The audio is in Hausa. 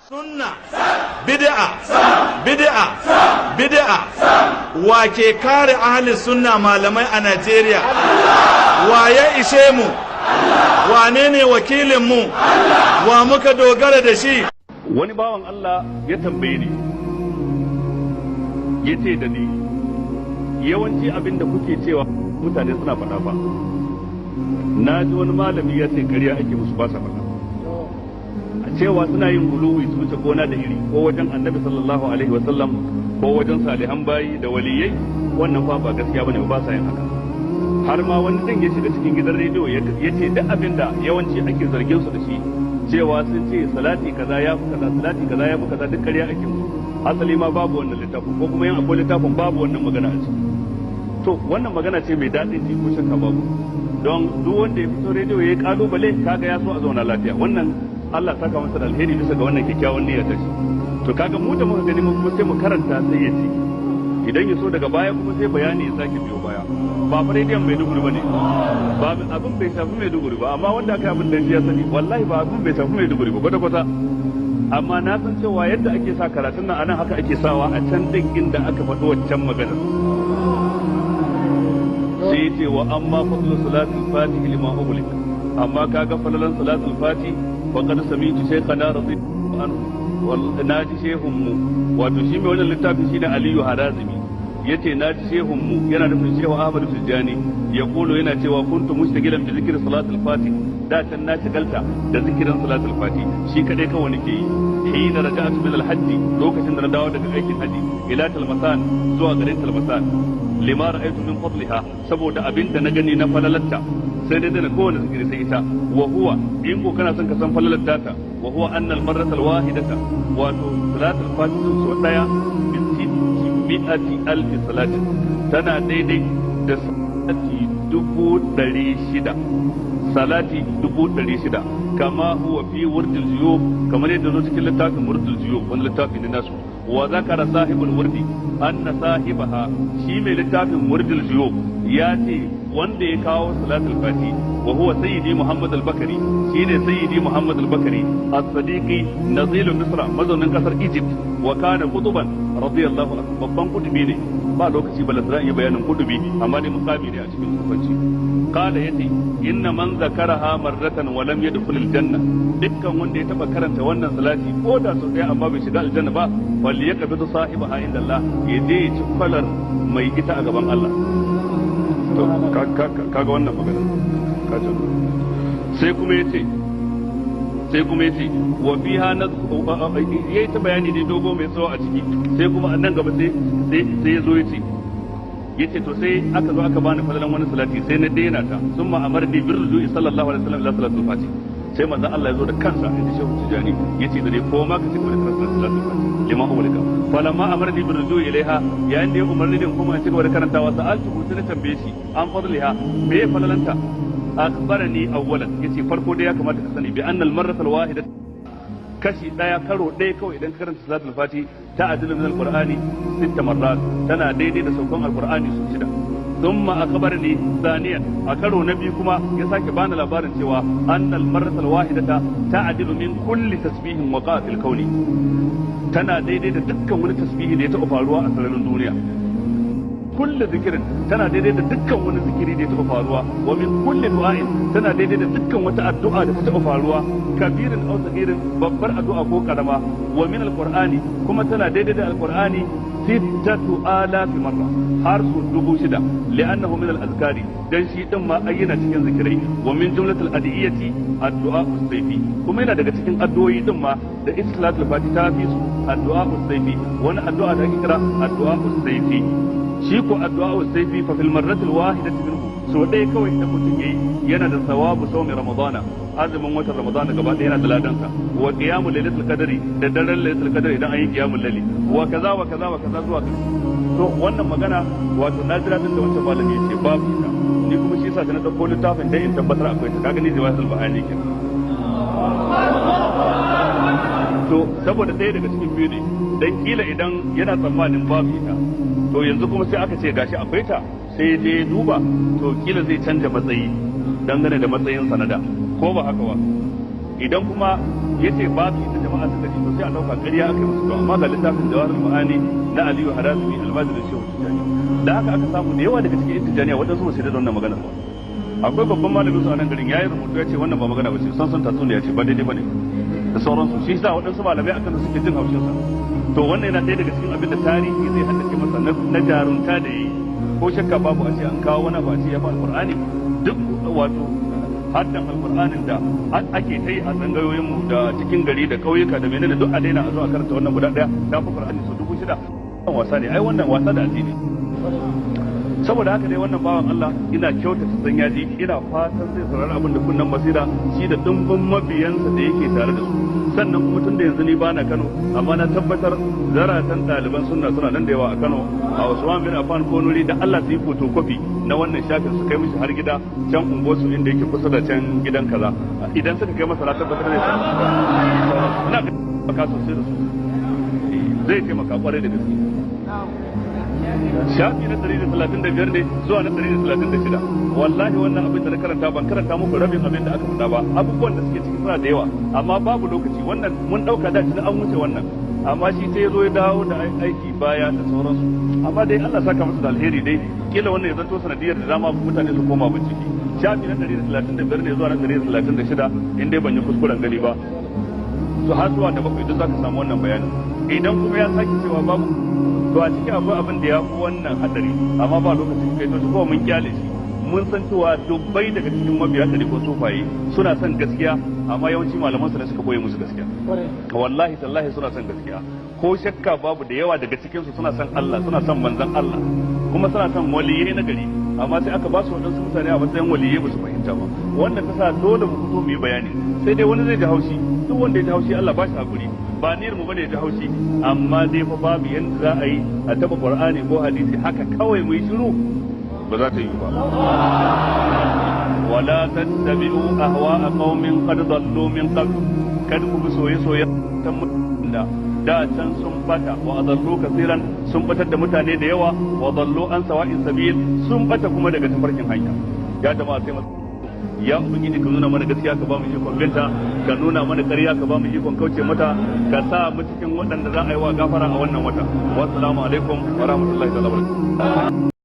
sunna bid'a wa ke kare ahli sunna malamai a Najeriya wa ya ishe mu wane ne wakilin mu wa muka dogara da shi. Wani bawan Allah ya tambaye ni yace da ni yawanci abin da kuke cewa mutane suna faɗa ba na ji wani malami ya ce ƙarya ake musu ba sa faɗa a cewa suna yin guluwi su wuce gona da iri ko wajen annabi sallallahu alaihi wa sallam ko wajen salihan bayi da waliyai wannan fa ba gaskiya bane ba sa yin haka. Har ma wani dan ya shiga cikin gidan rediyo ya ce duk abin da yawanci ake zargin su da shi cewa sun ce salati kaza ya fi kaza salati kaza ya fi kaza duk ƙarya ake musu asali ma babu wannan littafin ko kuma yin akwai littafin babu wannan magana a ciki. To wannan magana ce mai daɗin ji ko shakka babu don duk wanda ya fito rediyo ya yi kalubale kaga ya so a zauna lafiya wannan Allah saka masa da alheri bisa ga wannan kyakkyawan niyyar ta shi. To kaga mu da muka gani mu kuma sai mu karanta sai ya ce idan ya so daga baya kuma sai bayani ya sake biyo baya ba fa rediyon Maiduguri bane ba abin bai shafi Maiduguri ba amma wanda aka yi abin da ya sani wallahi ba abin bai shafi Maiduguri ba kwata-kwata amma na san cewa yadda ake sa karatun nan anan haka ake sawa a can din inda aka faɗi waccan magana sai ce wa amma fadlu salatul fatih lima ublik amma kaga falalan salatul fatih faqad sami'tu shaykhana radiyallahu anhu wal naji shehun mu wato shi mai wannan littafin shine Aliyu Harazimi yace naji shehun mu yana nufin Shehu Ahmad Tijani ya kulo yana cewa kuntu mustaqilan bi zikri salatul fatih da can na shigalta da zikirin salatul fatih shi kadai kawai nake yi hina raja'tu min al-hajj lokacin da na dawo daga aikin haji ila Talmasan zuwa garin Talmasan lima ra'aytu min fadliha saboda abinda na gani na falalatta sai dai da kowane zikiri sai ita wa huwa in ko kana son ka san falalatta ta wa huwa anna al-marrata al-wahidata wato salatul fatih so daya bi mi'ati alf salatin tana daidai da salati 600 salati 600 kama huwa fi wurdil juyub kamar yadda zo cikin littafin wurdil juyub wani littafi ne nasu wa zakara sahibul wurdi anna sahibaha shi mai littafin wurdil juyub ya ce wanda ya kawo salatul fati wa huwa sayyidi muhammad al-bakari shine sayyidi muhammad al-bakari as-sadiqi nazilu misra mazaunin kasar egypt wa kana qutuban radiyallahu anhu babban kutubi ne ba lokaci ba lazra iya bayanin kutubi amma dai mukami ne a cikin sufanci qala yace inna man zakaraha marratan wa lam yadkhul al-janna dukkan wanda ya taba karanta wannan salati ko da sau daya amma bai shiga aljanna ba wal yaqbidu sahibaha inda Allah yaje ya ci kwalar mai ita a gaban Allah. To kaga wannan magana kaje sai kuma yace wa fiha yayi ta bayani ne dogo mai tsawo a ciki sai kuma nan gaba sai yazo yace to sai aka zo aka bani fadalan wani salati sai na daina ta summa amarni bir rujui sallallahu alaihi wasallam ila salatul fatih sai manzon Allah ya zo da kansa inda Shehu Tijani yace da dai ko ma ka ci gaba da karanta salatul fatih lima umrika falamma amarni bir rujui ilaiha yayin da ya umarni din kuma in ci gaba da karantawa sa'altu sai na tambaye shi an fadliha me falalanta akhbarani awwalan yace farko dai ya kamata ka sani bi annal marratal wahida kashi daya karo daya kawai idan ka karanta salatul fati ta adilu min alqur'ani 6 marrat tana daidai da saukan alqur'ani su 6 thumma akhbarani thaniyan a karo na biyu kuma ya sake bani labarin cewa annal marratal wahidata ta'dilu min kulli tasbihin waqa'a fil kauni tana daidai da dukkan wani tasbihi da ya taɓa faruwa a sararin duniya kulli zikirin tana daidai da dukkan wani zikiri da ya taɓa faruwa wa min kulli du'ain tana daidai da dukkan wata addu'a da ta taɓa faruwa kabirin aw sagirin babbar addu'a ko karama wa min alqur'ani kuma tana daidai da alqur'ani 6000 marra har su 6000 li'annahu min al-azkari dan shi din ma ayyana cikin zikirai wa min jumlatil adiyati addu'a usayfi kuma yana daga cikin addu'o'i din ma da islatul fatiha fi su addu'a usayfi wani addu'a da ake kira addu'a usayfi shi ko addu'a usayfi fa fil marratil wahidati minhu so dai kawai da mutum yayi yana da sawabu sawmi ramadana azumin watan ramadana gaba ɗaya yana da ladansa wa qiyamul lailatul qadri da daren lailatul qadri idan an yi qiyamul layli wa kaza wa kaza wa kaza zuwa kaza to wannan magana wato najira din da wancan malami yace babu ita ni kuma shi yasa da na dauko littafin dai in tabbatar akwai ta kaga ni jawahirul bahani kenan to saboda ɗaya daga cikin biyu ne dan kila idan yana tsammanin babu ita to yanzu kuma sai aka ce gashi akwai ta sai je duba to kila zai canja matsayi dangane da matsayin sanada ko ba haka ba idan kuma yace babu ita jama'a suka ji to sai a dauka ƙarya aka yi musu to amma ga littafin Jawahirul Ma'ani na Aliyu Harazimi almajirin Shehu Tijani da haka aka samu da yawa daga cikin Tijaniya wadansu ba sai da wannan magana ba. Akwai babban malamin su a nan garin yayi rubutu ya ce wannan ba magana ba ce san tatsuniya ce ba daidai bane da sauransu shi yasa wadansu malamai akan suke jin haushin sa. To wannan yana ɗaya daga cikin abin da tarihi zai haddace masa na jarunta da yi ko shakka babu a ce an kawo wani ba ce ya fa alqur'ani duk wato haddan alqur'anin da ake ta yi a tsangayoyin mu da cikin gari da kauyuka da menene duk a daina a zo a karanta wannan guda daya da fa qur'ani su 6,000 wasa ne ai wannan wasa da addini. Saboda haka dai wannan bawan Allah ina kyautata san yaji ina fatan zai saurari abin da kunnan basira shi da dimbin mabiyansa da yake tare da su. Sannan kuma tun da yanzu ni bana Kano amma na tabbatar zaratan ɗaliban sunna suna nan da yawa a Kano a Usman bin Affan ko nuri da Allah su yi photocopy na wannan shafin su kai mishi har gida can ungosu inda yake kusa da can gidan kaza idan suka kai masa na tabbatar zai samu ina ga baka sosai da su zai taimaka kwarai da gaske. Shafi na 135 ne zuwa na 136 wallahi wannan abin da na karanta ban karanta muku rabin abin da aka faɗa ba abubuwan da suke ciki suna da yawa amma babu lokaci wannan mun dauka da an wuce wannan amma shi sai ya zo ya dawo da aiki baya da sauransu amma dai Allah saka masa da alheri dai kila wannan ya zanto sanadiyar da dama mutane su koma bincike. Shafi na 135 ne zuwa na 136 in dai ban yi kuskuren gani ba to har zuwa da bakwai duk zaka samu wannan bayanin. Idan kuma ya sake cewa babu to a cikin akwai abin da ya fi wannan hadari amma ba lokacin kai to shi kuma mun kyale shi mun san cewa dubbai daga cikin mabiya da ko sufaye suna son gaskiya amma yawanci malaman su ne suka boye musu gaskiya wallahi tallahi suna son gaskiya ko shakka babu da yawa daga cikin su suna son Allah suna son manzon Allah kuma suna son waliyai na gari amma sai aka ba su wadansu mutane a matsayin waliyai ba su fahimta ba wannan ta sa dole mu fito mu yi bayani sai dai wani zai ji haushi duk wanda ya ji haushi Allah ba shi hakuri ba niyyar mu bane ya ji haushi amma dai fa babu yanda za a yi a taba Qur'ani ko hadisi haka kawai mu yi shiru ba za ta yi ba. Wala tattabi'u ahwa'a qaumin qad dallu min qabl kad ku bi soye da can sun bata wa adallu kaseeran sun batar da mutane da yawa wa dallu an sawa'in sabil sun bata kuma daga tafarkin hanya ya jama'a sai ya ubangiji ka nuna mana gaskiya ka ba mu ikon binta ka nuna mana ƙarya ka ba mu ikon kauce mata ka sa mu cikin waɗanda za a yi wa gafara a wannan wata wassalamu alaikum wa rahmatullahi wa barakatuh.